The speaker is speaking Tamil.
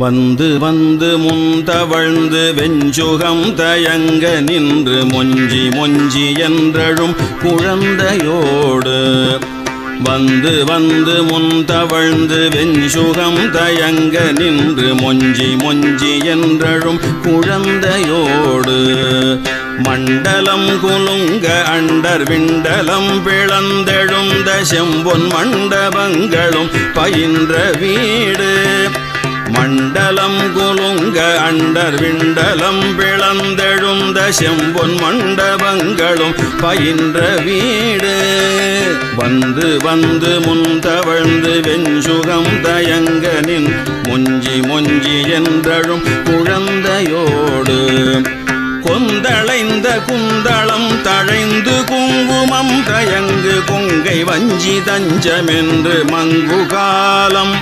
வந்து வந்து முந்தவழ்ந்து வெஞ்சுகம் தயங்க நின்று மொஞ்சி மொஞ்சி என்றழும் குழந்தையோடு வந்து வந்து முந்தவழ்ந்து வெஞ்சுகம் தயங்க நின்று மொஞ்சி மொஞ்சி என்றழும் குழந்தையோடு மண்டலம் குலுங்க அண்டர் விண்டலம் பிளந்தெழுந்த செம்பொன் மண்டபங்களும் பயின்ற வீடு மண்டலம் குலுங்க அண்டர் விண்டலம் பிளந்தெழுந்த செம்பொன் மண்டபங்களும் பயின்ற வீடு வந்து வந்து முந்தவழ்ந்து வெஞ்சுகம் தயங்க நின் மொஞ்சி மொஞ்சி என்றழும் குழந்தையோடு கொந்தளைந்த குந்தளம் தழைந்து குங்குமம் தயங்கு கொங்கை வஞ்சி தஞ்சமென்று மங்கு காலம்